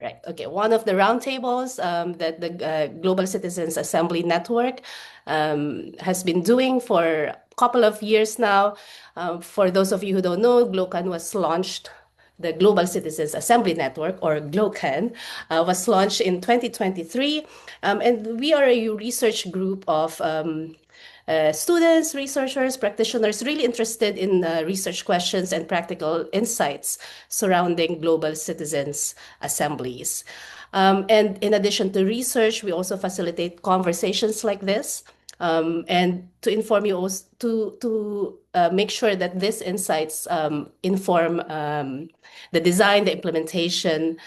Right. Okay. One of the roundtables that the Global Citizens Assembly Network has been doing for a couple of years now. For those of you who don't know, GLOCAN was launched. The Global Citizens Assembly Network, or GLOCAN, was launched in 2023. And we are a research group of students, researchers, practitioners really interested in research questions and practical insights surrounding global citizens' assemblies. And in addition to research, we also facilitate conversations like this. And to inform you also to make sure that these insights inform the design, the implementation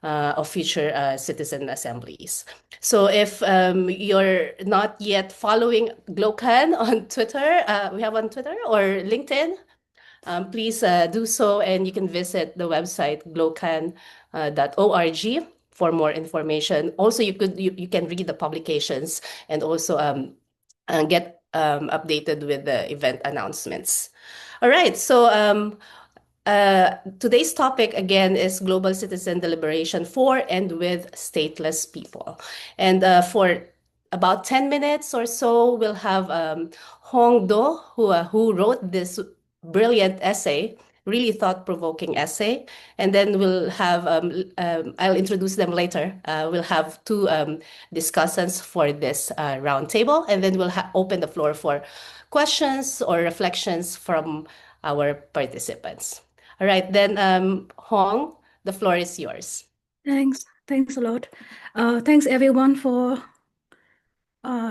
of future citizen assemblies. So if you're not yet following GLOCAN on Twitter, we have on Twitter or LinkedIn, please do so, and you can visit the website glocan.org for more information. Also, you can read the publications and also get updated with the event announcements. All right, so today's topic again is global citizen deliberation for and with stateless people. And for about 10 minutes or so, we'll have Hong Do, who wrote this brilliant essay, really thought-provoking essay. And then we'll have, I'll introduce them later. We'll have two discussants for this roundtable, and then we'll open the floor for questions or reflections from our participants. All right, then Hong, the floor is yours. Thanks a lot. Thanks everyone for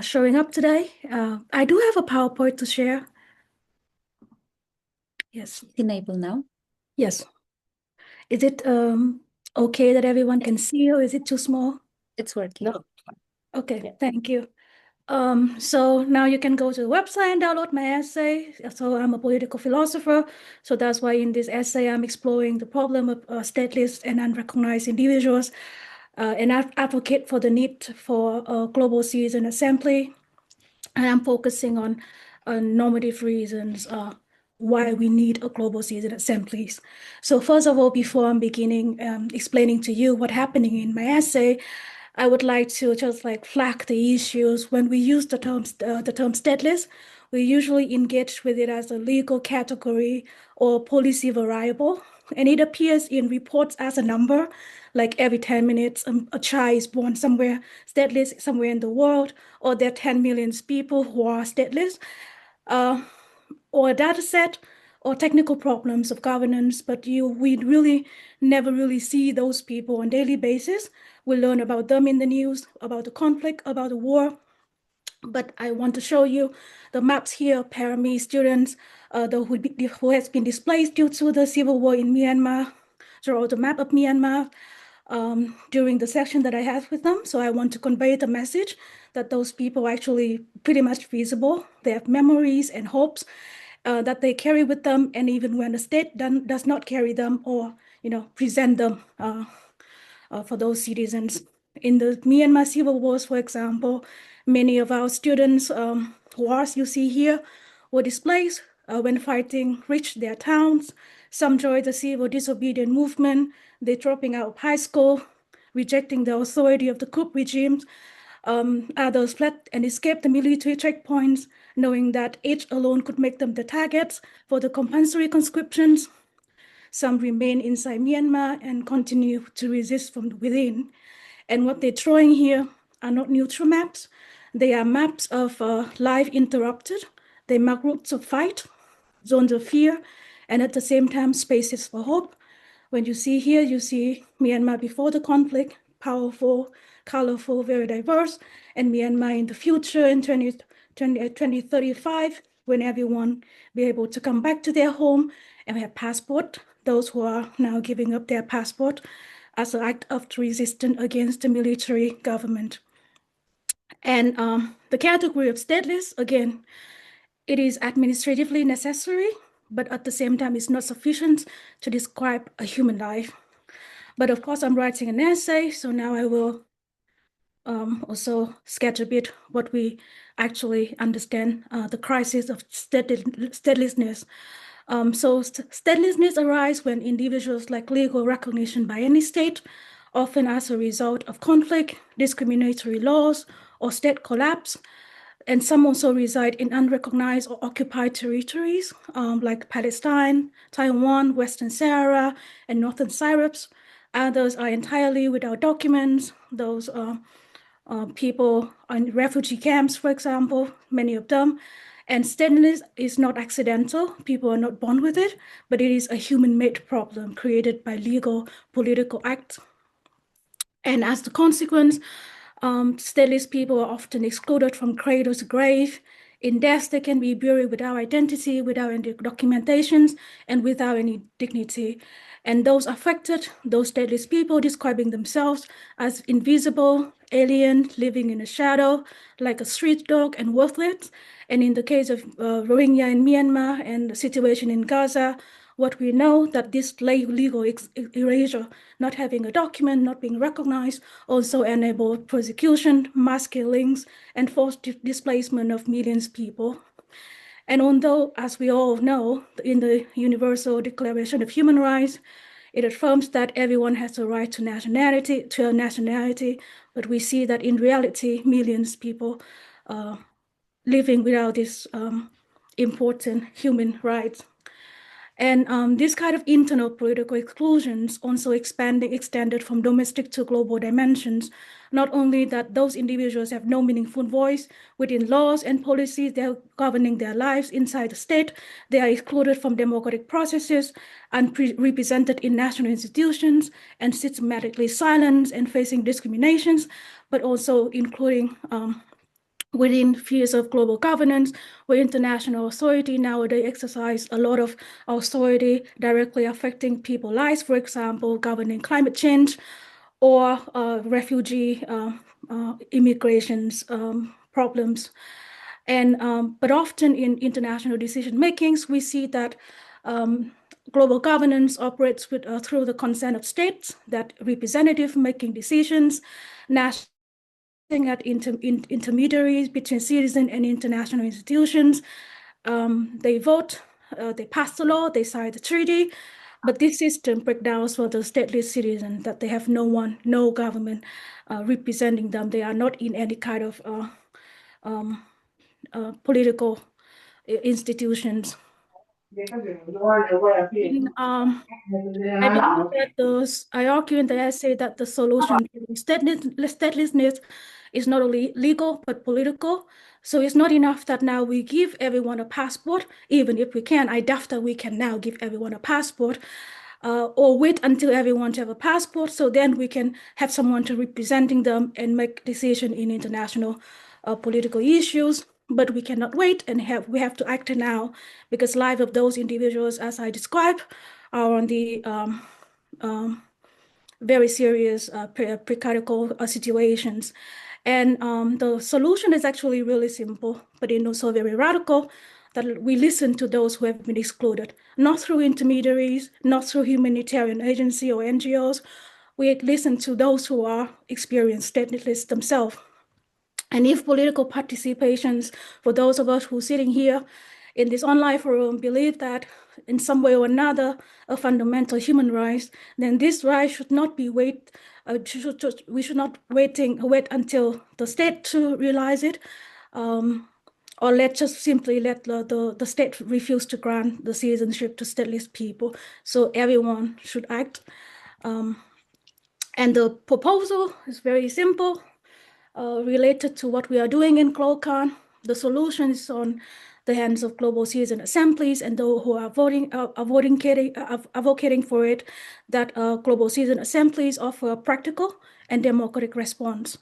showing up today. I do have a PowerPoint to share. Yes. Enable now. Yes. Is it okay that everyone can see, or is it too small? It's working. No. Okay, yeah. Thank you. So now you can go to the website and download my essay. So I'm a political philosopher. So that's why in this essay, I'm exploring the problem of stateless and unrecognized individuals, and I advocate for the need for a global citizen assembly. And I'm focusing on normative reasons why we need a global citizen assemblies. So first of all, before I'm beginning explaining to you what's happening in my essay, I would like to just flag the issues. When we use the term stateless, we usually engage with it as a legal category or policy variable, and it appears in reports as a number, like every 10 minutes a child is born somewhere stateless somewhere in the world, or there are 10 million people who are stateless, or a data set, or technical problems of governance, but we really never really see those people on a daily basis. We learn about them in the news, about the conflict, about the war. But I want to show you the maps here, Parami students who has been displaced due to the civil war in Myanmar. Draw the map of Myanmar during the session that I had with them. So I want to convey the message that those people are actually pretty much visible. They have memories and hopes that they carry with them, and even when the state does not carry them or present them for those citizens. In the Myanmar civil wars, for example, many of our students who you see here were displaced when fighting reached their towns. Some joined the civil disobedient movement. They're dropping out of high school, rejecting the authority of the coup regimes. Others fled and escaped the military checkpoints, knowing that age alone could make them the targets for the compulsory conscriptions. Some remain inside Myanmar and continue to resist from within. And what they're drawing here are not neutral maps. They are maps of life interrupted. They mark routes of fight, zones of fear, and at the same time, spaces for hope. When you see here, you see Myanmar before the conflict, powerful, colorful, very diverse, and Myanmar in the future in 2035, when everyone be able to come back to their home and have passport, those who are now giving up their passport as an act of resistance against the military government. And the category of stateless, again, it is administratively necessary, but at the same time, it's not sufficient to describe a human life. But of course, I'm writing an essay, so now I will also sketch a bit what we actually understand the crisis of statelessness. So statelessness arises when individuals lack legal recognition by any state often as a result of conflict, discriminatory laws, or state collapse. And some also reside in unrecognized or occupied territories, like Palestine, Taiwan, Western Sahara, and Northern Cyprus. Others are entirely without documents. Those people in refugee camps, for example, many of them. And statelessness is not accidental. People are not born with it, but it is a human-made problem created by legal political acts. And as the consequence, stateless people are often excluded from cradle to grave. In death, they can be buried without identity, without any documentations, and without any dignity. And those affected, those stateless people describing themselves as invisible, alien, living in a shadow, like a street dog and worthless. And in the case of Rohingya in Myanmar and the situation in Gaza, what we know that this legal erasure, not having a document, not being recognized, also enabled persecution, mass killings, and forced displacement of millions of people. And although, as we all know, in the Universal Declaration of Human Rights, it affirms that everyone has a right to nationality, but we see that in reality, millions of people living without these important human rights. And this kind of internal political exclusions also extended from domestic to global dimensions. Not only that those individuals have no meaningful voice within laws and policies that are governing their lives inside the state, they are excluded from democratic processes and represented in national institutions and systematically silenced and facing discriminations, but also including within spheres of global governance, where international authority nowadays exercise a lot of authority directly affecting people's lives, for example, governing climate change or refugee immigrations problems. But often in international decision makings, we see that global governance operates through the consent of states, that representative making decisions, national at intermediaries between citizens and international institutions. They vote, they pass the law, they sign the treaty, but this system breaks down for the stateless citizens, that they have no one, no government representing them. They are not in any kind of political institutions. I believe that I argue in the essay that the solution to statelessness is not only legal but political. So it's not enough that now we give everyone a passport, even if we can. I doubt that we can now give everyone a passport, or wait until everyone have a passport, so then we can have someone to representing them and make decision in international political issues. But we cannot wait, and we have to act now, because life of those individuals, as I described, are on the very serious precarical situations. And the solution is actually really simple, but it's also very radical, that we listen to those who have been excluded, not through intermediaries, not through humanitarian agency or NGOs. We listen to those who are experienced stateless themselves. And if political participations, for those of us who are sitting here in this online forum, believe that in some way or another a fundamental human right, then this right should not be we should not wait until the state to realize it, or let's just simply let the state refuse to grant the citizenship to stateless people. So everyone should act. And the proposal is very simple. Related to what we are doing in GLOCAN. The solution is on the hands of global citizen assemblies and those who are advocating for it, that global citizen assemblies offer a practical and democratic response.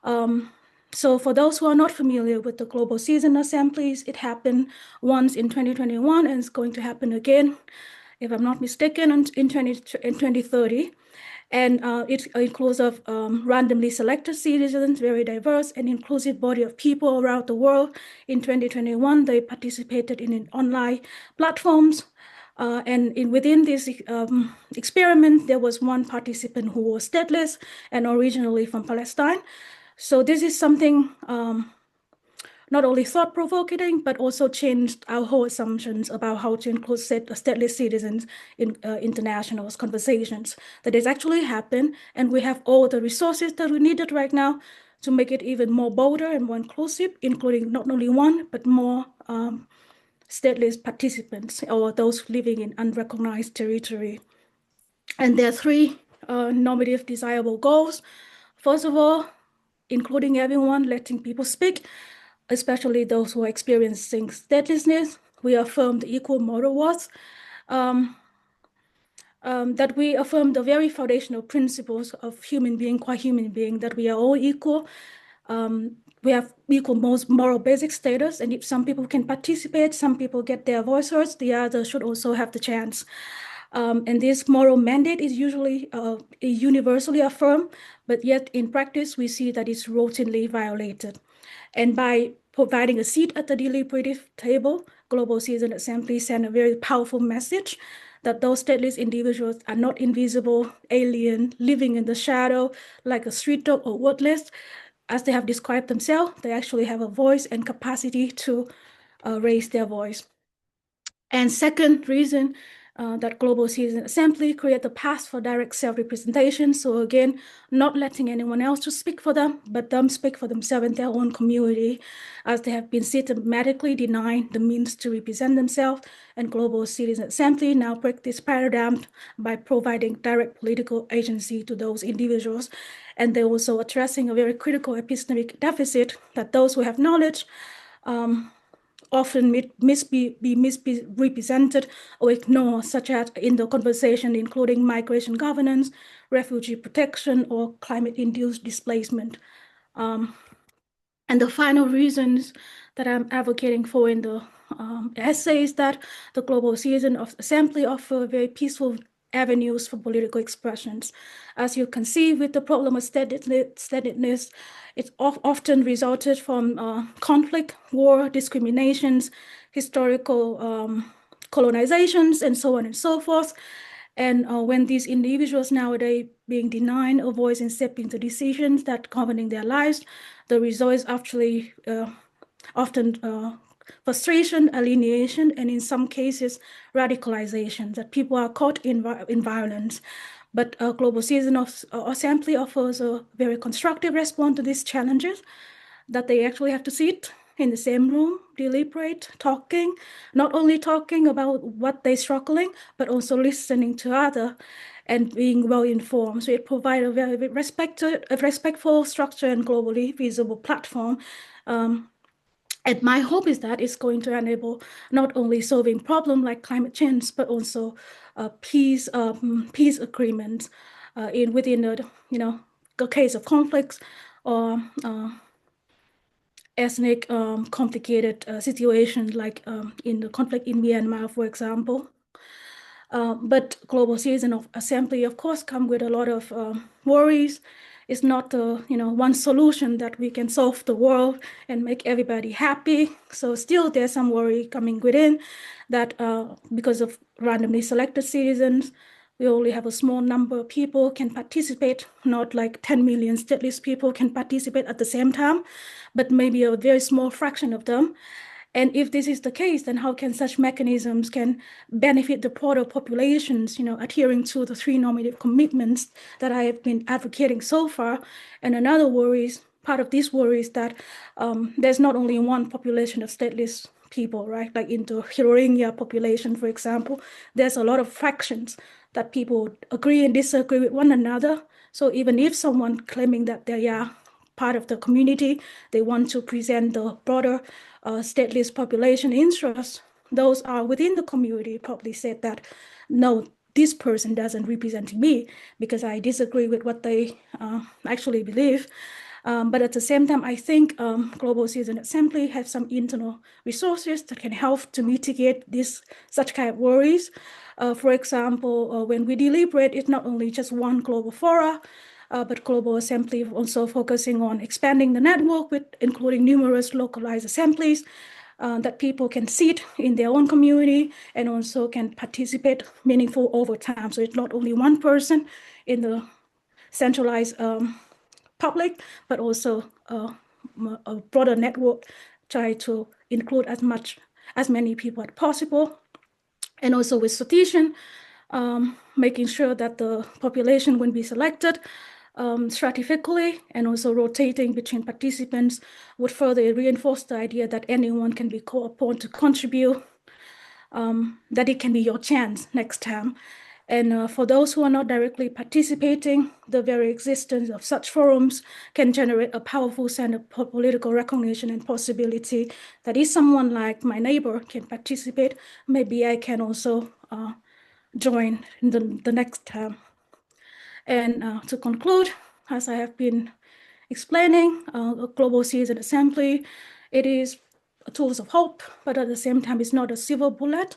So for those who are not familiar with the global citizen assemblies, it happened once in 2021 and it's going to happen again, if I'm not mistaken, in 2030. And it includes of randomly selected citizens, very diverse and inclusive body of people around the world. In 2021, they participated in online platforms. And within this experiment, there was one participant who was stateless and originally from Palestine. So this is something not only thought-provoking, but also changed our whole assumptions about how to include stateless citizens in international conversations. That has actually happened, and we have all the resources that we needed right now to make it even more bolder and more inclusive, including not only one, but more stateless participants or those living in unrecognized territory. And there are three normative desirable goals. First of all, including everyone, letting people speak, especially those who are experiencing statelessness. We affirm the equal moral worth, that we affirm the very foundational principles of human being, qua human being, that we are all equal. We have equal moral basic status, and if some people can participate, some people get their voice heard, the others should also have the chance. And this moral mandate is usually universally affirmed, but yet in practice, we see that it's routinely violated. And by providing a seat at the deliberative table, Global Citizen Assembly sent a very powerful message that those stateless individuals are not invisible, alien, living in the shadow, like a street dog or wordless. As they have described themselves, they actually have a voice and capacity to raise their voice. And second reason that Global Citizen Assembly create the path for direct self-representation. So again, not letting anyone else to speak for them, but them speak for themselves in their own community, as they have been systematically denied the means to represent themselves. And Global Citizen Assembly now break this paradigm by providing direct political agency to those individuals. And they're also addressing a very critical epistemic deficit that those who have knowledge often be misrepresented or ignored, such as in the conversation, including migration governance, refugee protection, or climate-induced displacement. And the final reasons that I'm advocating for in the essay is that the Global Citizen Assembly offer very peaceful avenues for political expressions. As you can see with the problem of statelessness, it's often resulted from conflict, war, discriminations, historical colonizations, and so on and so forth. And when these individuals nowadays being denied a voice in shaping the decisions that governing their lives, the result is actually often frustration, alienation, and in some cases, radicalization, that people are caught in violence. But Global Citizen Assembly offers a very constructive response to these challenges, that they actually have to sit in the same room, deliberate, talking, not only talking about what they're struggling, but also listening to others and being well informed. So it provides a very respectful structure and globally visible platform. And my hope is that it's going to enable not only solving problems like climate change, but also peace agreements within the case of conflicts or ethnic complicated situations like in the conflict in Myanmar, for example. But Global Citizen Assembly, of course, come with a lot of worries. It's not one solution that we can solve the world and make everybody happy. So still there's some worry coming within that because of randomly selected citizens, we only have a small number of people can participate, not like 10 million stateless people can participate at the same time, but maybe a very small fraction of them. And if this is the case, then how can such mechanisms can benefit the broader populations, adhering to the three normative commitments that I have been advocating so far? And another part of this worry is that there's not only one population of stateless people, right? Like in the Rohingya population, for example, there's a lot of fractions that people agree and disagree with one another. So even if someone claiming that they are part of the community, they want to present the broader stateless population interest, those are within the community probably said that, no, this person doesn't represent me because I disagree with what they actually believe. But at the same time, I think Global Citizen Assembly have some internal resources that can help to mitigate such kind of worries. For example, when we deliberate, it's not only just one global fora, but Global Assembly also focusing on expanding the network with including numerous localized assemblies that people can sit in their own community and also can participate meaningful over time. So it's not only one person in the centralized public, but also a broader network try to include as many people as possible. And also with sortition, making sure that the population will be selected stratifically, and also rotating between participants would further reinforce the idea that anyone can be called upon to contribute, that it can be your chance next time. And for those who are not directly participating, the very existence of such forums can generate a powerful sense of political recognition and possibility that if someone like my neighbor can participate, maybe I can also join in the next term. And to conclude, as I have been explaining, a global citizen assembly, it is a tool of hope, but at the same time, it's not a silver bullet.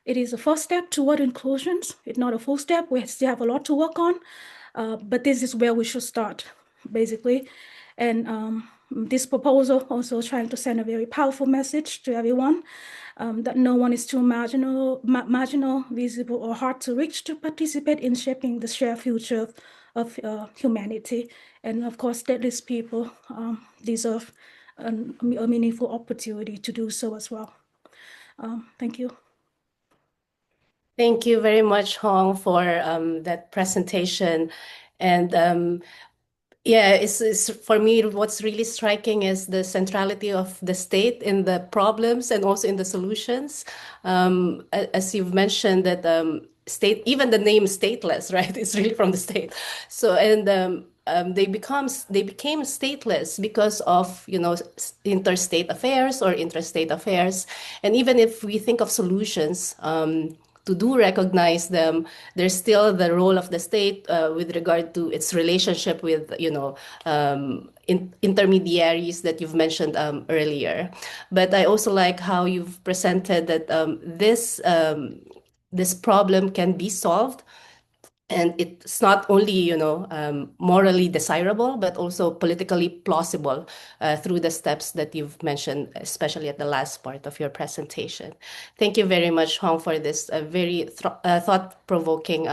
It is a first step toward inclusions. It's not a full step. We still have a lot to work on, but this is where we should start, basically. And this proposal also trying to send a very powerful message to everyone, that no one is too marginal, visible, or hard to reach to participate in shaping the shared future of humanity. And of course, stateless people deserve a meaningful opportunity to do so as well. Thank you. Thank you very much, Hong, for that presentation. And yeah, it's for me, what's really striking is the centrality of the state in the problems and also in the solutions. As you've mentioned that state, even the name stateless, right? It's really from the state. So, and they became stateless because of, interstate affairs or interstate affairs. And even if we think of solutions, to do recognize them, there's still the role of the state with regard to its relationship with, intermediaries that you've mentioned earlier. But I also like how you've presented that this problem can be solved. And it's not only, morally desirable, but also politically plausible through the steps that you've mentioned, especially at the last part of your presentation. Thank you very much, Hong, for this very thought-provoking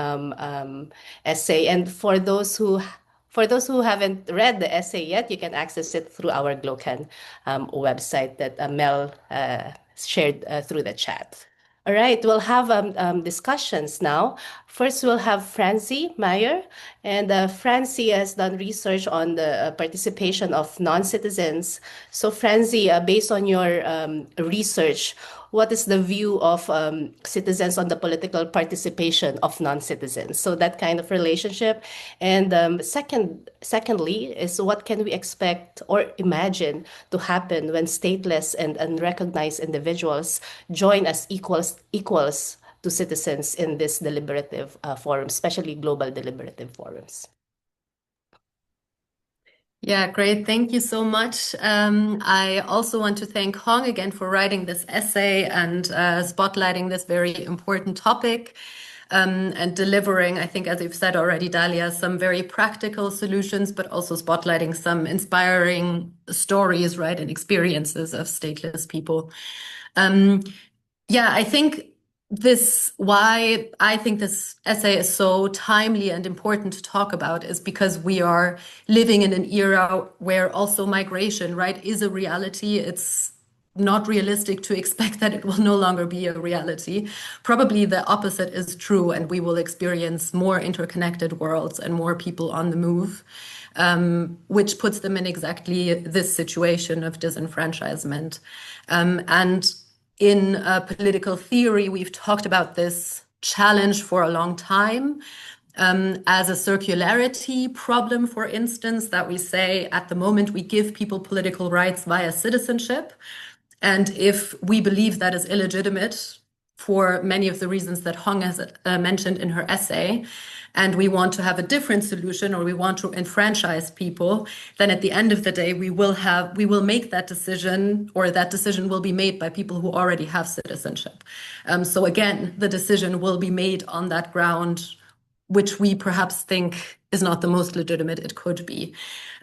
essay. And for those who haven't read the essay yet, you can access it through our GLOCAN website that Mel shared through the chat. All right, we'll have discussions now. First, we'll have Franzi Maier, and Franzi has done research on the participation of non-citizens. So Franzi, based on your research, what is the view of citizens on the political participation of non-citizens? So that kind of relationship. And secondly, is what can we expect or imagine to happen when stateless and unrecognized individuals join as equals to citizens in this deliberative forum, especially global deliberative forums? Yeah, great. Thank you so much. I also want to thank Hong again for writing this essay and spotlighting this very important topic and delivering, I think, as you've said already, Dahlia, some very practical solutions, but also spotlighting some inspiring stories, right, and experiences of stateless people. Yeah, I think why I think this essay is so timely and important to talk about is because we are living in an era where also migration, right, is a reality. It's not realistic to expect that it will no longer be a reality. Probably the opposite is true, and we will experience more interconnected worlds and more people on the move, which puts them in exactly this situation of disenfranchisement. And in political theory, we've talked about this challenge for a long time as a circularity problem, for instance, that we say at the moment we give people political rights via citizenship. And if we believe that is illegitimate for many of the reasons that Hong has mentioned in her essay, and we want to have a different solution, or we want to enfranchise people, then at the end of the day, we will make that decision, or that decision will be made by people who already have citizenship. So again, the decision will be made on that ground, which we perhaps think is not the most legitimate it could be.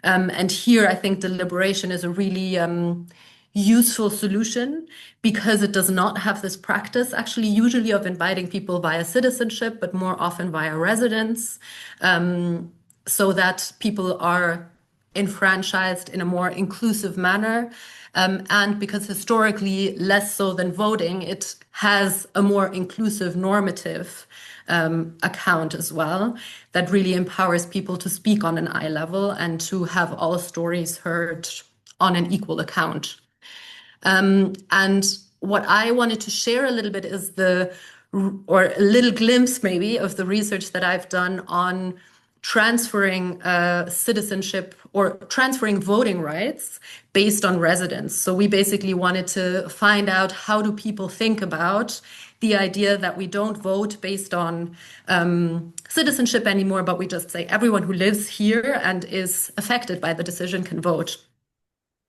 And here, I think deliberation is a really useful solution because it does not have this practice actually usually of inviting people via citizenship, but more often via residence, so that people are enfranchised in a more inclusive manner. And because historically, less so than voting, it has a more inclusive normative account as well that really empowers people to speak on an eye level and to have all stories heard on an equal account. And what I wanted to share a little bit is or a little glimpse maybe of the research that I've done on transferring citizenship or transferring voting rights based on residence. So we basically wanted to find out, how do people think about the idea that we don't vote based on citizenship anymore, but we just say everyone who lives here and is affected by the decision can vote.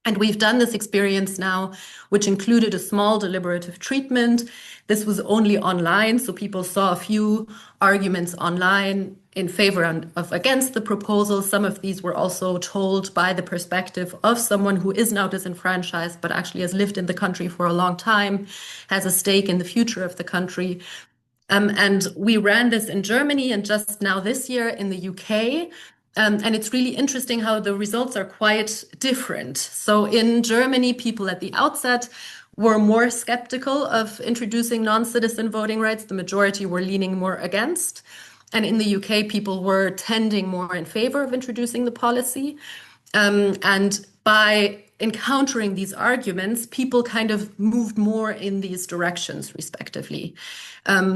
And we've done this experience now, which included a small deliberative treatment. This was only online, so people saw a few arguments online in favor of against the proposal. Some of these were also told by the perspective of someone who is now disenfranchised, but actually has lived in the country for a long time, has a stake in the future of the country. And we ran this in Germany and just now this year in the UK. And it's really interesting how the results are quite different. So in Germany, people at the outset were more skeptical of introducing non-citizen voting rights. The majority were leaning more against. And in the UK, people were tending more in favor of introducing the policy. And by encountering these arguments, people kind of moved more in these directions, respectively.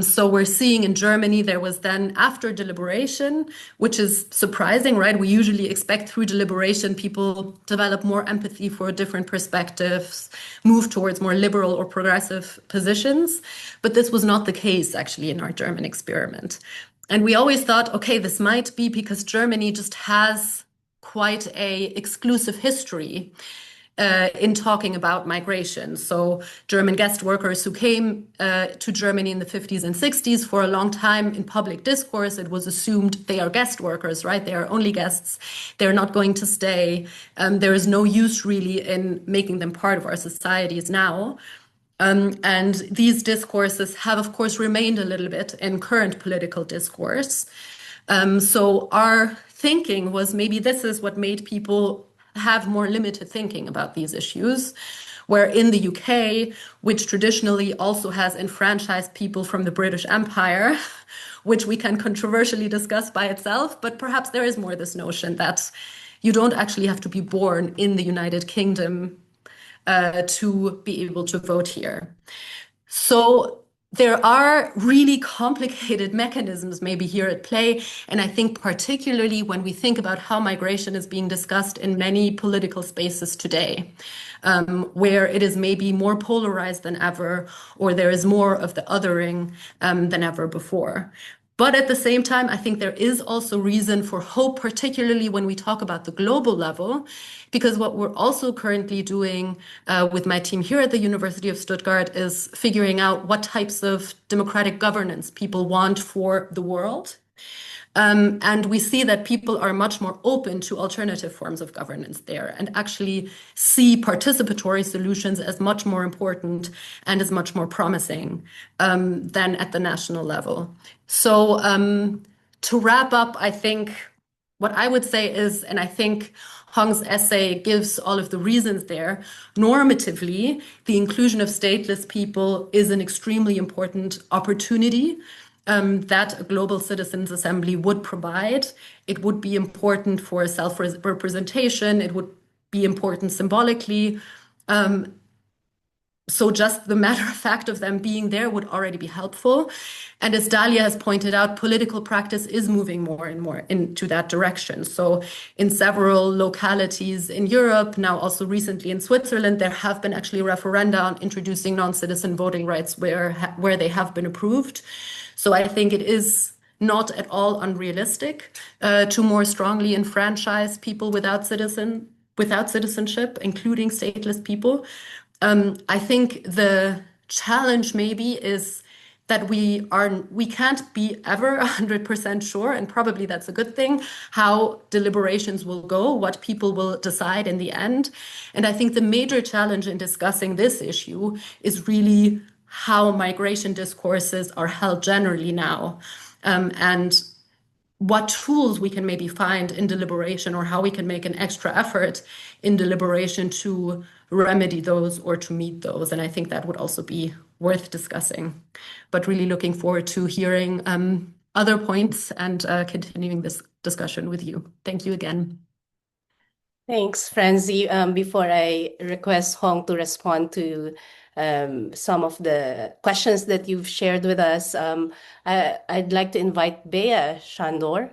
So we're seeing in Germany, there was then, after deliberation, which is surprising, right? We usually expect through deliberation, people develop more empathy for different perspectives, move towards more liberal or progressive positions. But this was not the case, actually, in our German experiment. And we always thought, okay, this might be because Germany just has quite a exclusive history in talking about migration. So German guest workers who came to Germany in the 50s and 60s, for a long time in public discourse, it was assumed they are guest workers, right? They are only guests. They're not going to stay. There is no use really in making them part of our societies now. And these discourses have, of course, remained a little bit in current political discourse. So our thinking was, maybe this is what made people have more limited thinking about these issues, where in the UK, which traditionally also has enfranchised people from the British Empire, which we can controversially discuss by itself, but perhaps there is more this notion that you don't actually have to be born in the United Kingdom to be able to vote here. So there are really complicated mechanisms maybe here at play. And I think particularly when we think about how migration is being discussed in many political spaces today, where it is maybe more polarized than ever, or there is more of the othering than ever before. But at the same time, I think there is also reason for hope, particularly when we talk about the global level, because what we're also currently doing with my team here at the University of Stuttgart is figuring out what types of democratic governance people want for the world. And we see that people are much more open to alternative forms of governance there, and actually see participatory solutions as much more important and as much more promising than at the national level. So to wrap up, I think what I would say is, and I think Hong's essay gives all of the reasons there, normatively, the inclusion of stateless people is an extremely important opportunity that a global citizens assembly would provide. It would be important for self-representation. It would be important symbolically. So just the matter of fact of them being there would already be helpful. And as Dahlia has pointed out, political practice is moving more and more into that direction. So in several localities in Europe, now also recently in Switzerland, there have been actually referenda on introducing non-citizen voting rights where they have been approved. So I think it is not at all unrealistic to more strongly enfranchise people without citizenship, including stateless people. I think the challenge maybe is that we can't be ever 100% sure, and probably that's a good thing, how deliberations will go, what people will decide in the end. And I think the major challenge in discussing this issue is really how migration discourses are held generally now. And what tools we can maybe find in deliberation, or how we can make an extra effort in deliberation to remedy those or to meet those. And I think that would also be worth discussing. But really looking forward to hearing other points and continuing this discussion with you. Thank you again. Thanks, Franzi. Before I request Hong to respond to some of the questions that you've shared with us, I'd like to invite Bea Sandor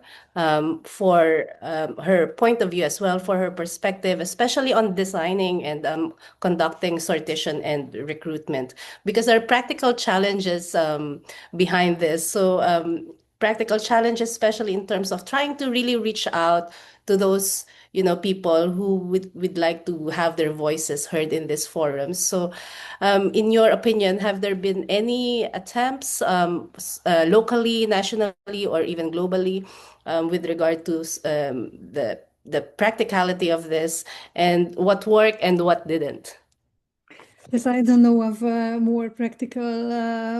for her point of view as well, for her perspective, especially on designing and conducting sortition and recruitment, because there are practical challenges behind this. So practical challenges, especially in terms of trying to really reach out to those people who would like to have their voices heard in this forum. So in your opinion, have there been any attempts locally, nationally, or even globally with regard to the practicality of this, and what worked and what didn't? Yes, I don't know of more practical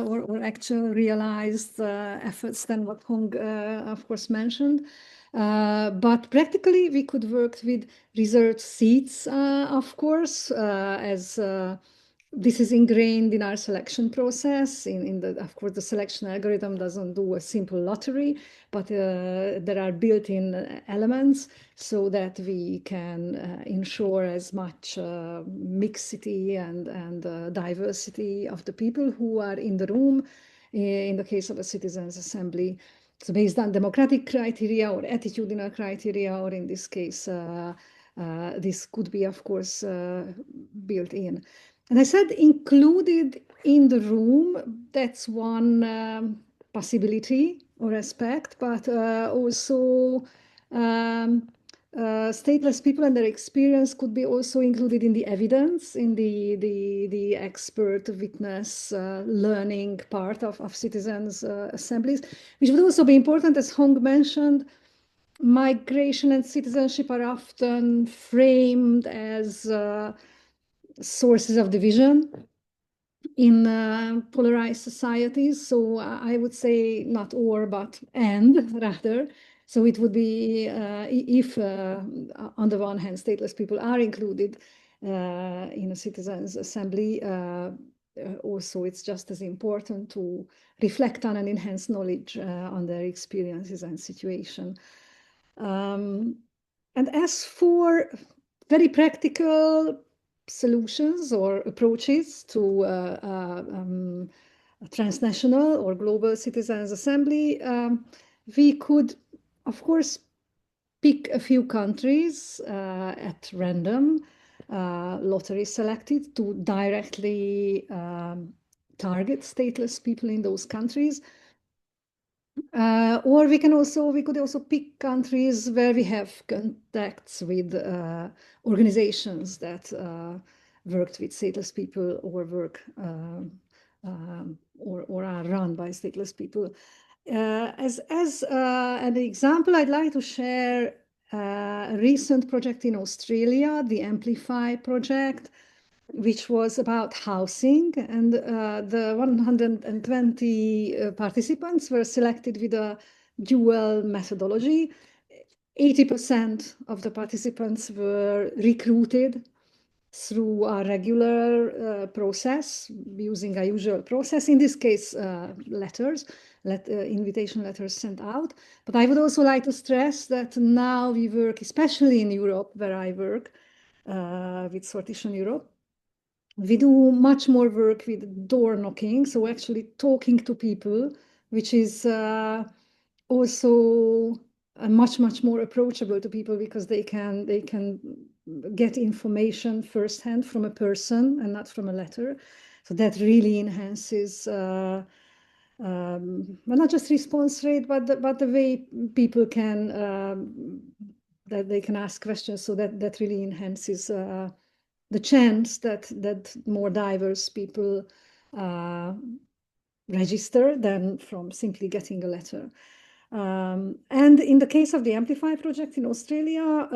or actual realized efforts than what Hong, of course, mentioned. But practically, we could work with research seats, of course, as this is ingrained in our selection process. Of course, the selection algorithm doesn't do a simple lottery, but there are built-in elements so that we can ensure as much mixity and diversity of the people who are in the room in the case of a citizens' assembly. So based on democratic criteria or attitudinal criteria, or in this case, this could be, of course, built in. And I said included in the room, that's one possibility or aspect, but also stateless people and their experience could be also included in the evidence, in the expert witness learning part of citizens' assemblies, which would also be important, as Hong mentioned. Migration and citizenship are often framed as sources of division in polarized societies. So I would say not or, but and rather. So it would be if on the one hand, stateless people are included in a citizens' assembly, also it's just as important to reflect on and enhance knowledge on their experiences and situation. And as for very practical solutions or approaches to transnational or global citizens' assembly, we could, of course, pick a few countries at random, lottery selected, to directly target stateless people in those countries. Or we could also pick countries where we have contacts with organizations that worked with stateless people or work or are run by stateless people. As an example, I'd like to share a recent project in Australia, the Amplify project, which was about housing, and the 120 participants were selected with a dual methodology. 80% of the participants were recruited through a regular process, using a usual process, in this case, invitation letters sent out. But I would also like to stress that now we work, especially in Europe, where I work, with Sortition Europe, we do much more work with door knocking, so actually talking to people, which is also much more approachable to people, because they can get information firsthand from a person and not from a letter. So that really enhances well, not just response rate, but the way people can that they can ask questions. So that really enhances the chance that more diverse people register than from simply getting a letter. And in the case of the Amplify project in Australia,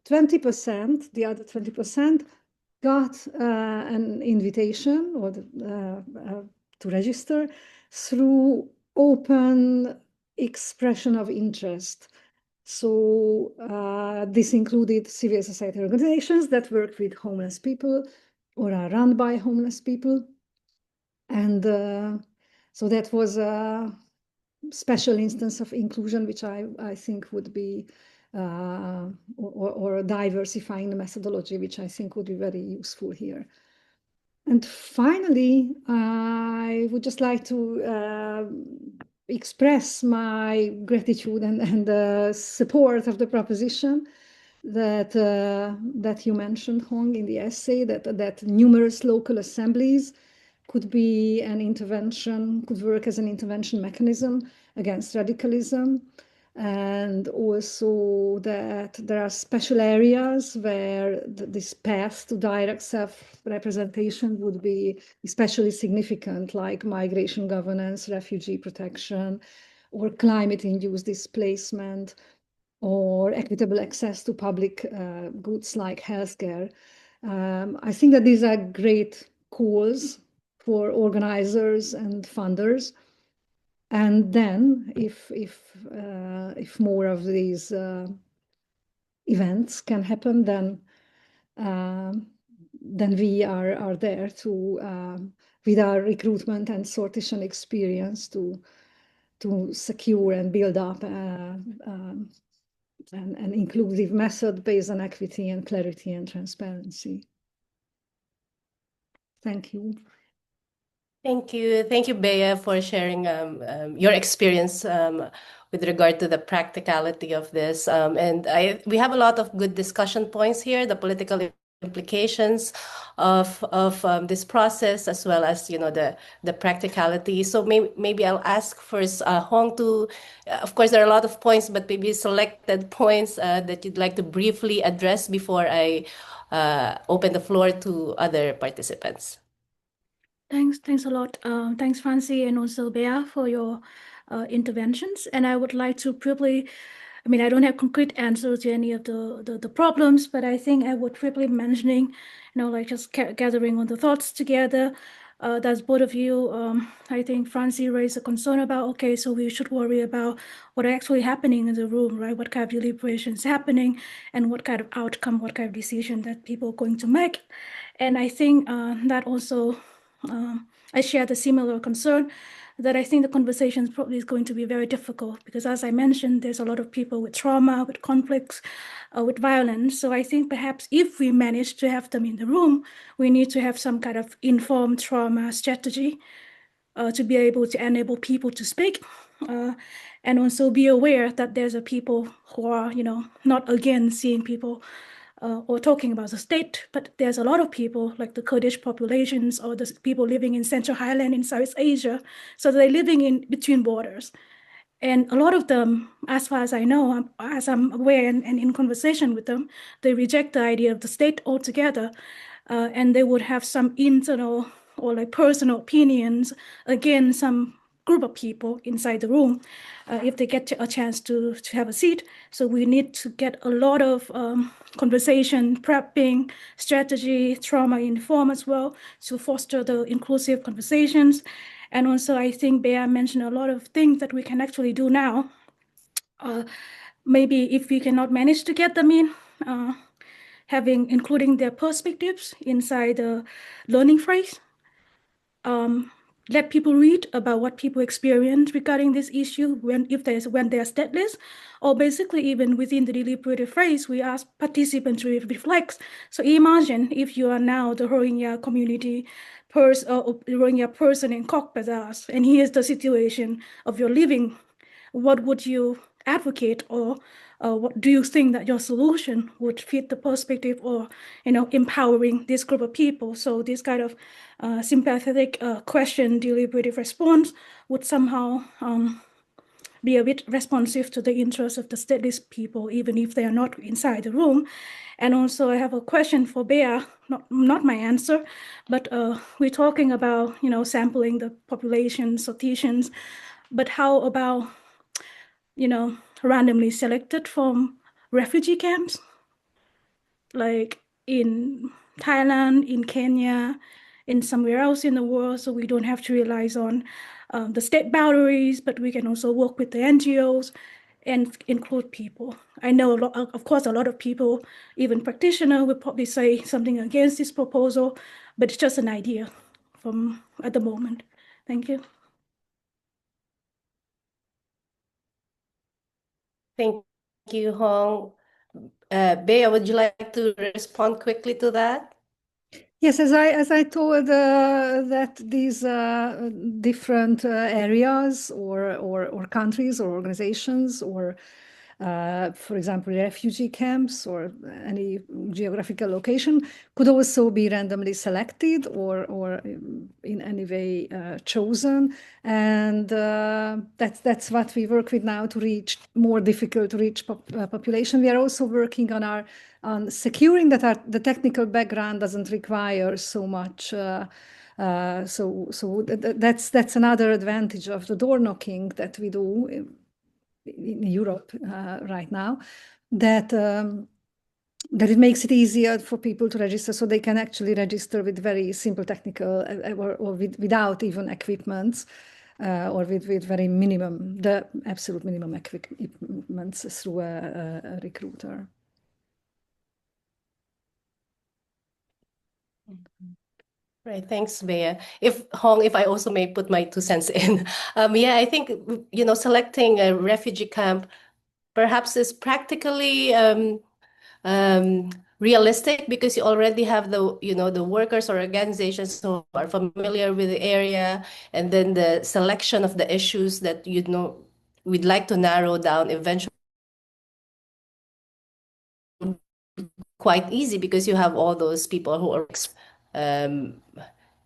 20%, the other 20%, got an invitation or to register through open expression of interest. So this included civil society organizations that work with homeless people or are run by homeless people. And so that was a special instance of inclusion, which I think would be, or diversifying the methodology, which I think would be very useful here. And finally, I would just like to express my gratitude and support of the proposition that that you mentioned, Hong, in the essay, that numerous local assemblies could be an intervention, could work as an intervention mechanism against radicalism. And also that there are special areas where this path to direct self-representation would be especially significant, like migration governance, refugee protection, or climate-induced displacement, or equitable access to public goods like healthcare. I think that these are great calls for organizers and funders. And then, if more of these events can happen, then we are there to, with our recruitment and sortition experience, to secure and build up an inclusive method based on equity and clarity and transparency. Thank you. Thank you. Thank you, Bea, for sharing your experience with regard to the practicality of this. And we have a lot of good discussion points here, the political implications of this process, as well as, you know, the practicality. So maybe I'll ask first Hong to, of course, there are a lot of points, but maybe selected points that you'd like to briefly address before I open the floor to other participants. Thanks a lot. Thanks, Francie, and also Bea, for your interventions. And I would like to probably, I mean, I don't have concrete answers to any of the problems, but I think I would probably mentioning, you know, like just gathering on the thoughts together. That's both of you. I think Francie raised a concern about, okay, so we should worry about what are actually happening in the room, right? What kind of deliberation is happening, and what kind of outcome, what kind of decision that people are going to make. And I think that also, I share the similar concern that I think the conversation probably is going to be very difficult because, as I mentioned, there's a lot of people with trauma, with conflicts, with violence. So I think perhaps if we manage to have them in the room, we need to have some kind of informed trauma strategy to be able to enable people to speak, and also be aware that there's a people who are, you know, not again seeing people or talking about the state, but there's a lot of people like the Kurdish populations or the people living in Central Highland in South Asia. So they're living in between borders. And a lot of them, as far as I know, as I'm aware and in conversation with them, they reject the idea of the state altogether. And they would have some internal or like personal opinions against some group of people inside the room if they get a chance to have a seat. So we need to get a lot of conversation, prepping, strategy, trauma inform as well to foster the inclusive conversations. And also, I think Bea mentioned a lot of things that we can actually do now. Maybe if we cannot manage to get them in, including their perspectives inside the learning phase. Let people read about what people experience regarding this issue when they're stateless, or basically even within the deliberative phase, we ask participants to reflect. So imagine if you are now the Rohingya community Rohingya person in Cox's Bazar, and here's the situation of your living. What would you advocate, or what do you think that your solution would fit the perspective or, you know, empowering this group of people? So this kind of sympathetic question, deliberative response would somehow be a bit responsive to the interests of the stateless people, even if they are not inside the room. And also I have a question for Bea, not my answer, but we're talking about, you know, sampling the population, sortitions, but how about, you know, randomly selected from refugee camps, like in Thailand, in Kenya, in somewhere else in the world, so we don't have to rely on the state boundaries, but we can also work with the NGOs and include people. I know, of course, a lot of people, even practitioners, would probably say something against this proposal, but it's just an idea from at the moment. Thank you. Thank you, Hong. Bea, would you like to respond quickly to that? Yes, as I told that these different areas or countries or organizations or for example, refugee camps or any geographical location could also be randomly selected or in any way chosen. And that's what we work with now to reach more difficult to reach population. We are also working on securing that the technical background doesn't require so much. That's another advantage of the door knocking that we do in Europe right now, that it makes it easier for people to register, so they can actually register with very simple technical or without even equipments, or with very minimum, the absolute minimum equipments through a recruiter. Right, thanks, Bea. If I also may put my 2 cents in, yeah, I think selecting a refugee camp perhaps is practically realistic because you already have the workers or organizations who are familiar with the area, and then the selection of the issues that we'd like to narrow down eventually quite easy because you have all those people who are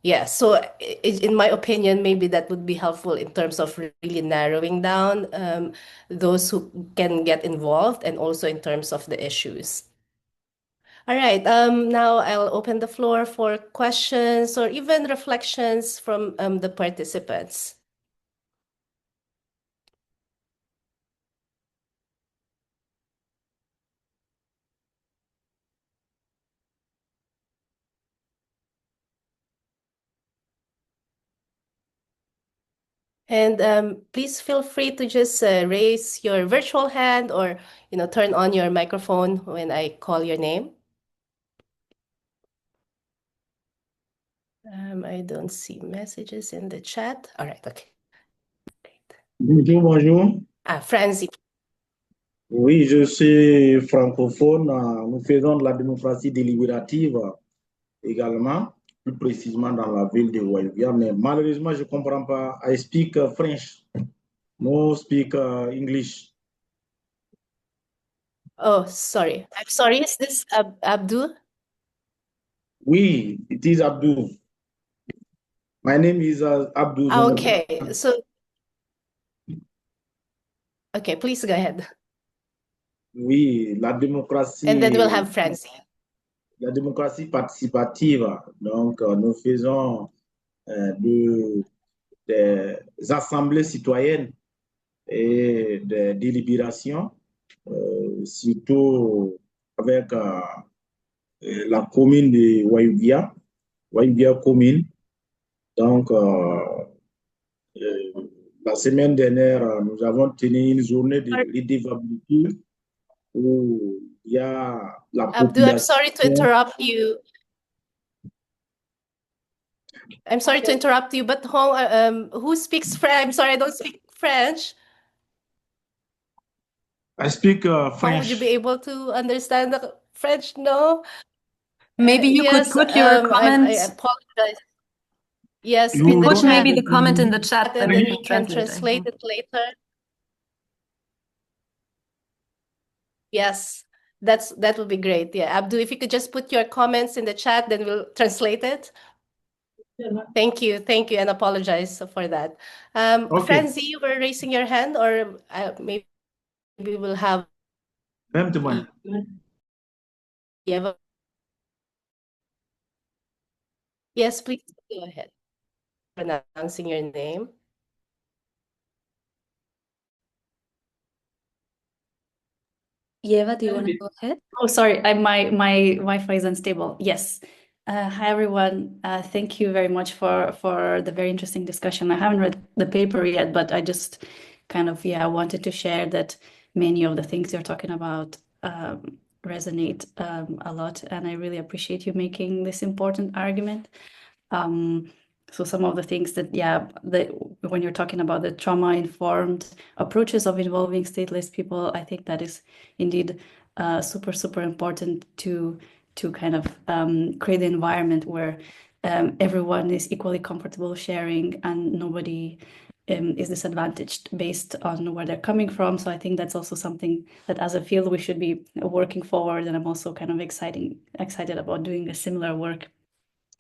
yeah, so in my opinion, maybe that would be helpful in terms of really narrowing down those who can get involved, and also in terms of the issues. All right, now I'll open the floor for questions or even reflections from the participants. And please feel free to just raise your virtual hand or turn on your microphone when I call your name. I don't see messages in the chat. All right, okay. Great. Bonjour, bonjour. Franzi. Oui, je suis francophone. Nous faisons de la démocratie délibérative également, plus précisément dans la ville de Waivia. Mais malheureusement, je ne comprends pas. I speak French. No speak English. Oh, sorry. I'm sorry. Is this Abdul? Oui, it is Abdul. My name is Abdul. Okay, okay, please go ahead. Oui, la démocratie. And then we'll have Franzi. La démocratie participative. Donc, nous faisons des assemblées citoyennes et des délibérations, surtout avec la commune de Waivia commune. Donc, la semaine dernière, nous avons tenu une journée de redevabilité où il y a la population. Abdul, I'm sorry to interrupt you. I'm sorry to interrupt you, but who speaks French? I'm sorry, I don't speak French. I speak French. Would you be able to understand the French? No? Maybe you yes, could put your I comments. apologize. Yes, You in the Put chat. maybe the comment in the chat, And then then we we can translate it. it later. Yes, that would be great. Yeah, Abdul, if you could just put your comments in the chat, then we'll translate it. Thank you, and apologize for that. Okay. Franzi, you were raising your hand, or maybe we'll have. Même témoin. Yes, please go ahead. Pronouncing your name. Yeva, do you want to go ahead? Oh, sorry, my Wi-Fi is unstable. Yes. Hi, everyone. Thank you very much for the very interesting discussion. I haven't read the paper yet, but I just kind of, wanted to share that many of the things you're talking about resonate a lot. And I really appreciate you making this important argument. So some of the things that, when you're talking about the trauma-informed approaches of involving stateless people, I think that is indeed super, super important to kind of create an environment where everyone is equally comfortable sharing and nobody is disadvantaged based on where they're coming from. So I think that's also something that as a field we should be working forward. And I'm also kind of excited about doing a similar work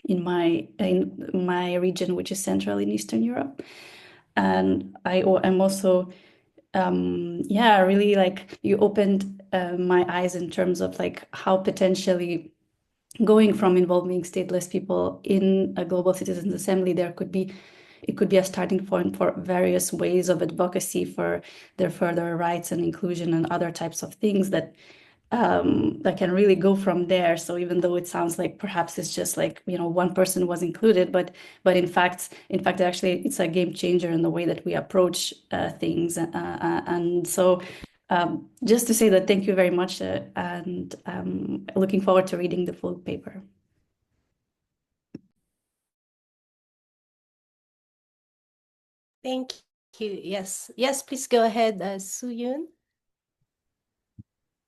in my region, which is Central and Eastern Europe. And I'm also really like you opened my eyes in terms of like how potentially going from involving stateless people in a global citizens assembly, it could be a starting point for various ways of advocacy for their further rights and inclusion and other types of things that can really go from there. So even though it sounds like perhaps it's just like, one person was included, but in fact, actually it's a game changer in the way that we approach things. And so just to say that, thank you very much, and looking forward to reading the full paper. Thank you. Yes, please go ahead, Soo-Yoon.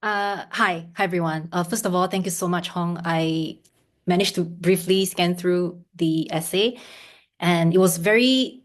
Hi everyone. First of all, thank you so much, Hong. I managed to briefly scan through the essay, and it was very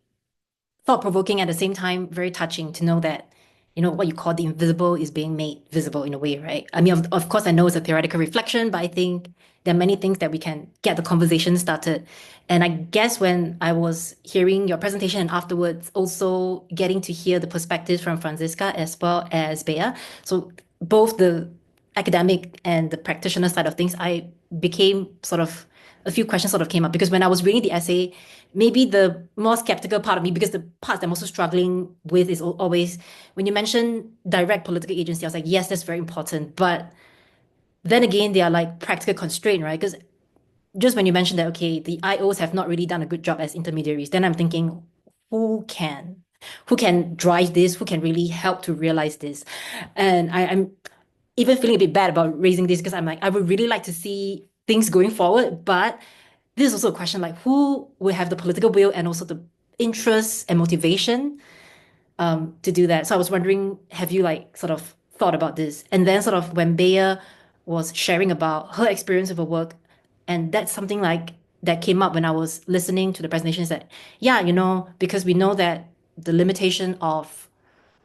thought-provoking at the same time, very touching to know that, what you call the invisible is being made visible in a way, right? I mean, of course, I know it's a theoretical reflection, but I think there are many things that we can get the conversation started. And I guess when I was hearing your presentation and afterwards, also getting to hear the perspectives from Franziska as well as Bea. So both the academic and the practitioner side of things, I became sort of a few questions sort of came up because when I was reading the essay, maybe the more skeptical part of me, because the parts that I'm also struggling with is always when you mention direct political agency, I was like, yes, that's very important. But then again, they are like practical constraint, right? Because just when you mentioned that, okay, the IOs have not really done a good job as intermediaries, then I'm thinking, who can? Who can drive this? Who can really help to realize this? And I'm even feeling a bit bad about raising this because I'm like, I would really like to see things going forward, but this is also a question like who will have the political will and also the interest and motivation to do that. So I was wondering, have you like sort of thought about this? And then sort of when Bea was sharing about her experience of her work, and that's something like that came up when I was listening to the presentations that, because we know that the limitation of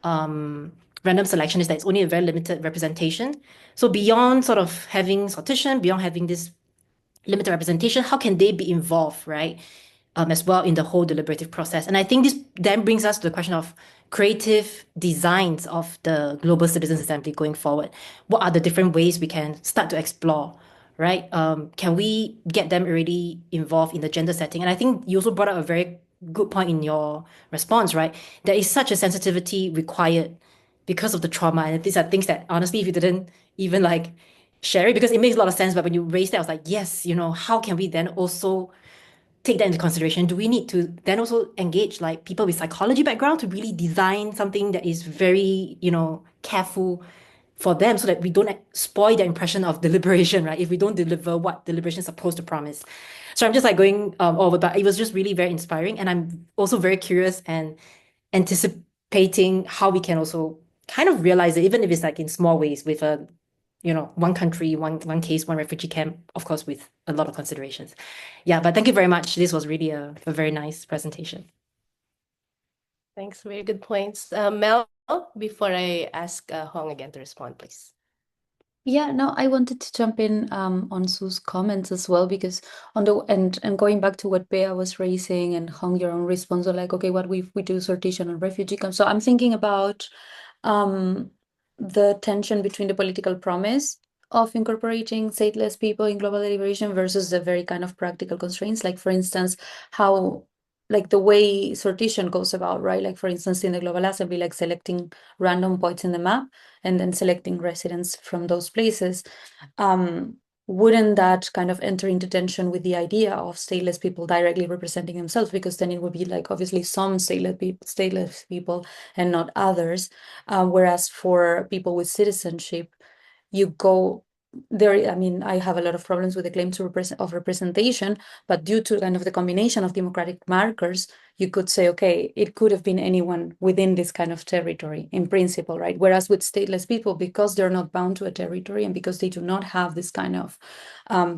random selection is that it's only a very limited representation. So beyond sort of having sortition, beyond having this limited representation, how can they be involved, right? As well in the whole deliberative process. And I think this then brings us to the question of creative designs of the Global Citizens Assembly going forward. What are the different ways we can start to explore, right? Can we get them already involved in the gender setting? And I think you also brought up a very good point in your response, right? There is such a sensitivity required because of the trauma. And these are things that honestly, if you didn't even like share it, because it makes a lot of sense, but when you raised it, I was like, yes, how can we then also take that into consideration? Do we need to then also engage like people with psychology background to really design something that is very, careful for them so that we don't spoil their impression of deliberation, right? If we don't deliver what deliberation is supposed to promise. So I'm just like going over, but it was just really very inspiring. And I'm also very curious and anticipating how we can also kind of realize it, even if it's like in small ways with a one country, one case, one refugee camp, of course, with a lot of considerations. Yeah, but thank you very much. This was really a very nice presentation. Thanks, very good points. Mel, before I ask Hong again to respond, please. Yeah, no, I wanted to jump in on Sue's comments as well, because and going back to what Bea was raising and Hong, your own response, or like, okay, what we do sortition and refugee camps. So I'm thinking about the tension between the political promise of incorporating stateless people in global deliberation versus the very kind of practical constraints. Like, for instance, how like the way sortition goes about, right? Like, for instance, in the Global Assembly, like selecting random points in the map and then selecting residents from those places. wouldn't that kind of enter into tension with the idea of stateless people directly representing themselves? Because then it would be like obviously some stateless people and not others. Whereas for people with citizenship, you go there. I mean, I have a lot of problems with the claim of representation, but due to kind of the combination of democratic markers, you could say, okay, it could have been anyone within this kind of territory in principle, right? Whereas with stateless people, because they're not bound to a territory and because they do not have this kind of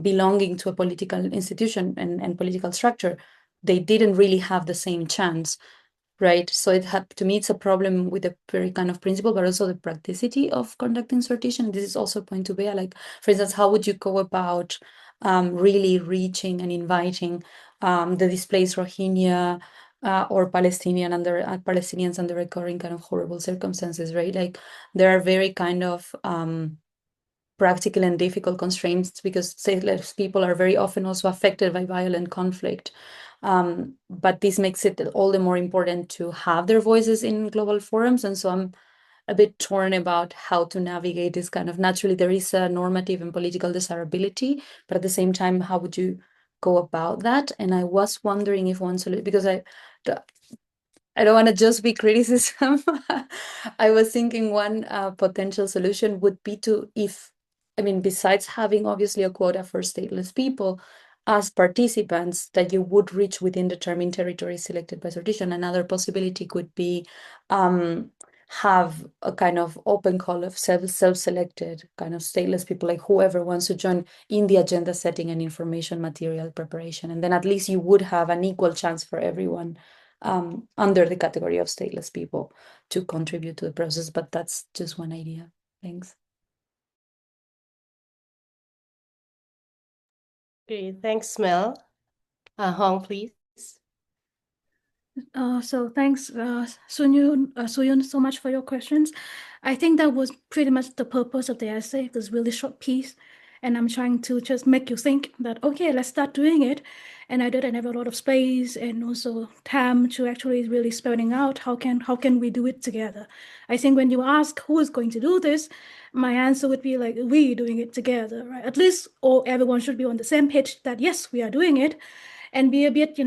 belonging to a political institution and political structure, they didn't really have the same chance. Right. So to me, it's a problem with the very kind of principle, but also the practicity of conducting sortition. This is also a point to Bea, like, for instance, how would you go about really reaching and inviting the displaced Rohingya or Palestinians under recurring kind of horrible circumstances, right? Like, there are very kind of practical and difficult constraints because stateless people are very often also affected by violent conflict. But this makes it all the more important to have their voices in global forums. And so I'm a bit torn about how to navigate this kind of, naturally, there is a normative and political desirability, but at the same time, how would you go about that? And I was wondering if one solution, because I don't want to just be criticism. I was thinking one potential solution would be besides having obviously a quota for stateless people as participants that you would reach within determined territories selected by sortition, another possibility could be have a kind of open call of self-selected kind of stateless people, like whoever wants to join in the agenda setting and information material preparation. And then at least you would have an equal chance for everyone under the category of stateless people to contribute to the process. But that's just one idea. Thanks. Great, thanks, Mel. Hong, please. So thanks, Suyun, so much for your questions. I think that was pretty much the purpose of the essay, this really short piece. And I'm trying to just make you think that, okay, let's start doing it. And I didn't have a lot of space and also time to actually really spelling out how can we do it together. I think when you ask who is going to do this, my answer would be like, we doing it together, right? At least everyone should be on the same page that yes, we are doing it, and be a bit,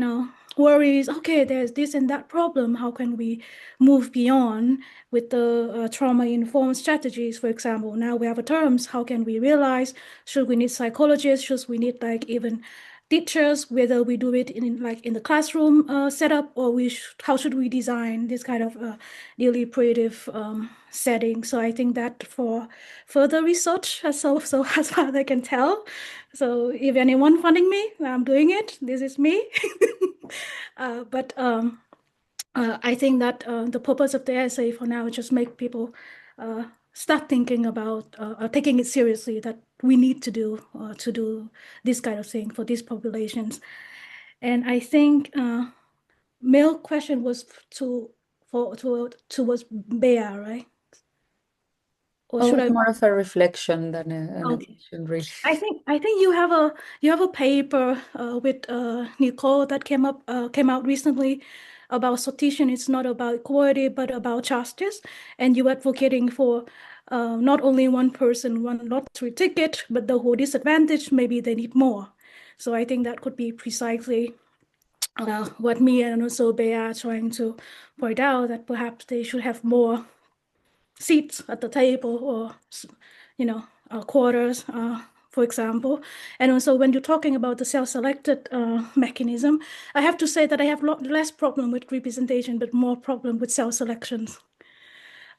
worries, okay, there's this and that problem. How can we move beyond with the trauma-informed strategies, for example? Now we have a terms. How can we realize, should we need psychologists? Should we need like even teachers, whether we do it in the classroom setup, or how should we design this kind of deliberative setting? So I think that for further research, so as far as I can tell. So if anyone funding me, I'm doing it. This is me. But I think that the purpose of the essay for now is just make people start thinking about taking it seriously, that we need to do this kind of thing for these populations. And I think Mel's question was towards Bea, right? Or should I? More of a reflection than a question, really. I think you have a paper with Nicole that came out recently about sortition. It's not about equality but about justice, and you advocating for not only one person, one lottery ticket, but the whole disadvantage. Maybe they need more. So I think that could be precisely what me and also Bea are trying to point out, that perhaps they should have more seats at the table, or quarters, for example. And also when you're talking about the self-selected mechanism, I have to say that I have less problem with representation, but more problem with self-selections.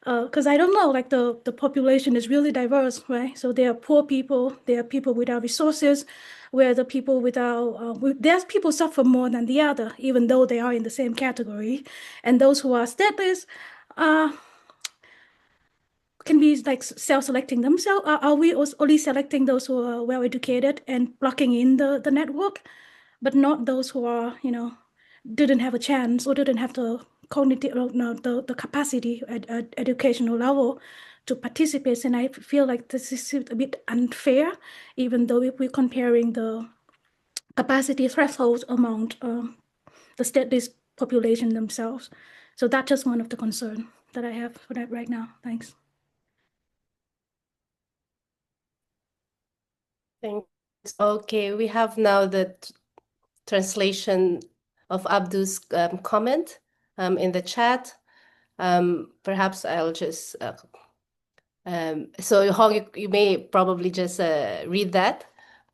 Because I don't know, like the population is really diverse, right? So there are poor people, there are people without resources, where the people without, there's people suffer more than the other, even though they are in the same category. And those who are stateless can be like self-selecting themselves. Are we only selecting those who are well-educated and blocking in the network, but not those who are, didn't have a chance or didn't have the cognitive, the capacity at educational level to participate? And I feel like this is a bit unfair, even though if we're comparing the capacity thresholds among the stateless population themselves. So that's just one of the concerns that I have for that right now. Thanks. Thank Okay, we have now the translation of Abdu's comment in the chat. Perhaps I'll just so Hong, you may probably just read that,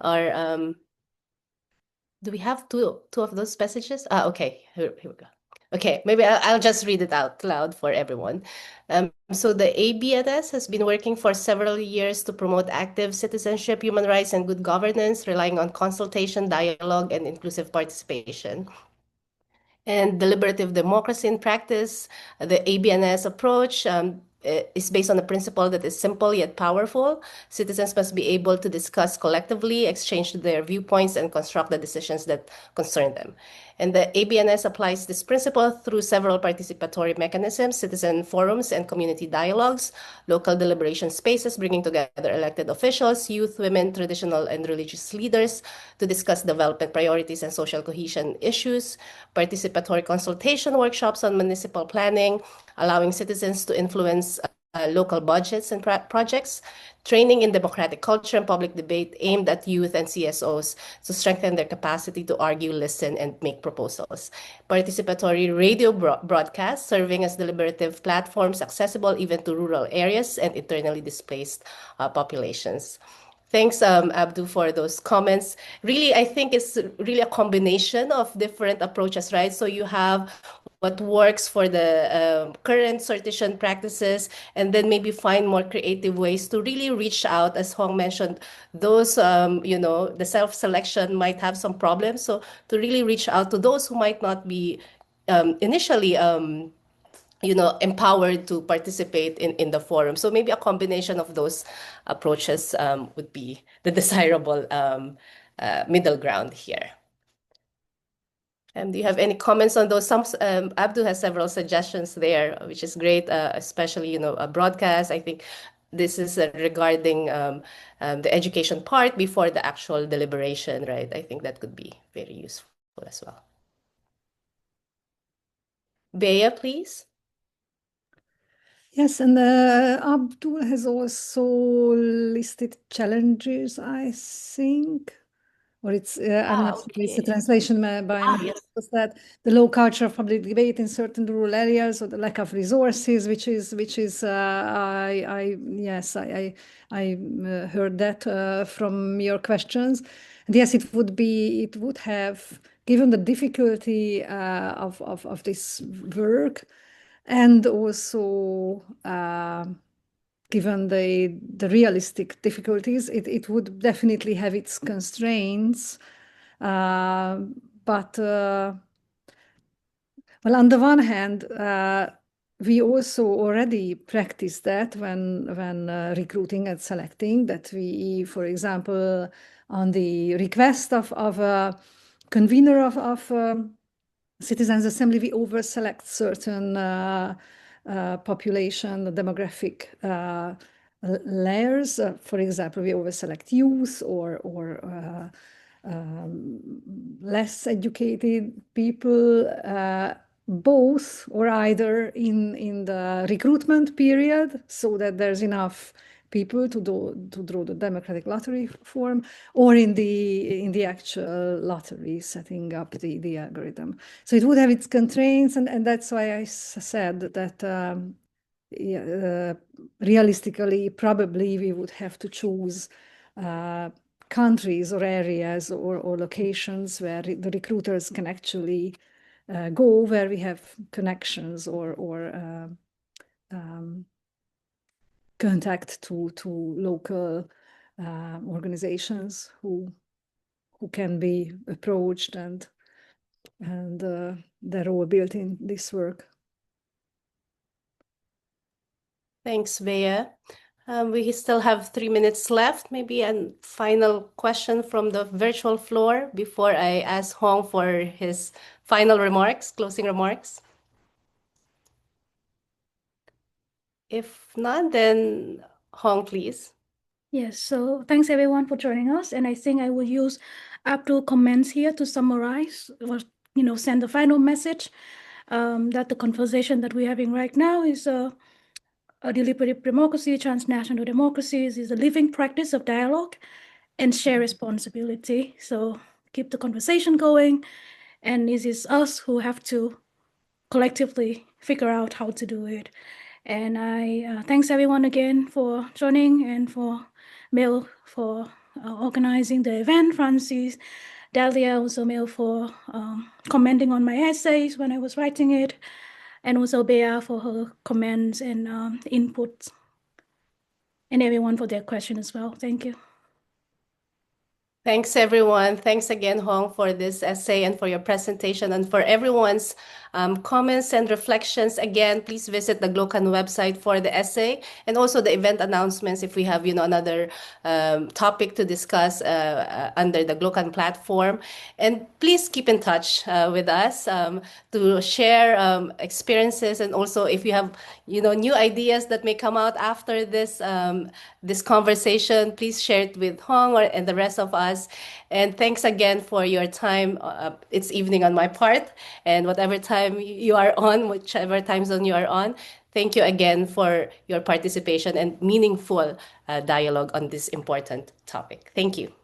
or do we have two of those messages? Okay, here we go. Okay, maybe I'll just read it out loud for everyone. So the ABNS has been working for several years to promote active citizenship, human rights, and good governance, relying on consultation, dialogue, and inclusive participation. And deliberative democracy in practice, the ABNS approach is based on a principle that is simple yet powerful. Citizens must be able to discuss collectively, exchange their viewpoints, and construct the decisions that concern them. And the ABNS applies this principle through several participatory mechanisms, citizen forums and community dialogues, local deliberation spaces bringing together elected officials, youth, women, traditional and religious leaders to discuss development priorities and social cohesion issues, participatory consultation workshops on municipal planning, allowing citizens to influence local budgets and projects, training in democratic culture and public debate aimed at youth and CSOs to strengthen their capacity to argue, listen, and make proposals. Participatory radio broadcasts serving as deliberative platforms accessible even to rural areas and internally displaced populations. Thanks, Abdu, for those comments. Really, I think it's really a combination of different approaches, right? So you have what works for the current sortition practices, and then maybe find more creative ways to really reach out. As Hong mentioned, those, the self-selection might have some problems. So to really reach out to those who might not be initially empowered to participate in the forum. So maybe a combination of those approaches would be the desirable middle ground here. Do you have any comments on those? Abdu has several suggestions there, which is great, especially, a broadcast. I think this is regarding the education part before the actual deliberation, right? I think that could be very useful as well. Bea, please. Yes, and Abdul has also listed challenges, I think. Or it's, I'm not sure, it's a translation by me, was that the low culture of public debate in certain rural areas, or the lack of resources, which is I heard that from your questions. And yes, it would have, given the difficulty of this work, and also given the realistic difficulties, it would definitely have its constraints. But well, on the one hand, we also already practice that when recruiting and selecting, that we, for example, on the request of a convener of Citizens Assembly, we over-select certain population, demographic layers. For example, we over-select youth or less educated people, both or either in the recruitment period, so that there's enough people to draw the democratic lottery form, or in the actual lottery, setting up the algorithm. So it would have its constraints, and that's why I said that realistically, probably we would have to choose countries or areas or locations where the recruiters can actually go, where we have connections or contact to local organizations who can be approached and their role built in this work. Thanks, Bea. We still have 3 minutes left. Maybe a final question from the virtual floor before I ask Hong for his final remarks, closing remarks. If not, then Hong, please. Yes, so thanks everyone for joining us. And I think I will use Abdul comments here to summarize or, send the final message that the conversation that we're having right now is a deliberative democracy, transnational democracies is a living practice of dialogue and share responsibility. So keep the conversation going. And it is us who have to collectively figure out how to do it. And I thanks everyone again for joining, and for Mel for organizing the event, Francis, Dahlia, also Mel for commenting on my essays when I was writing it, and also Bea for her comments and inputs, and everyone for their question as well. Thank you. Thanks, everyone. Thanks again, Hong, for this essay and for your presentation, and for everyone's comments and reflections. Again, please visit the GLOCAN website for the essay and also the event announcements if we have, another topic to discuss under the GLOCAN platform. And please keep in touch with us to share experiences, and also if you have, new ideas that may come out after this this conversation, please share it with Hong and the rest of us. And thanks again for your time. It's evening on my part, and whatever time you are on, whichever time zone you are on, thank you again for your participation and meaningful dialogue on this important topic. Thank you.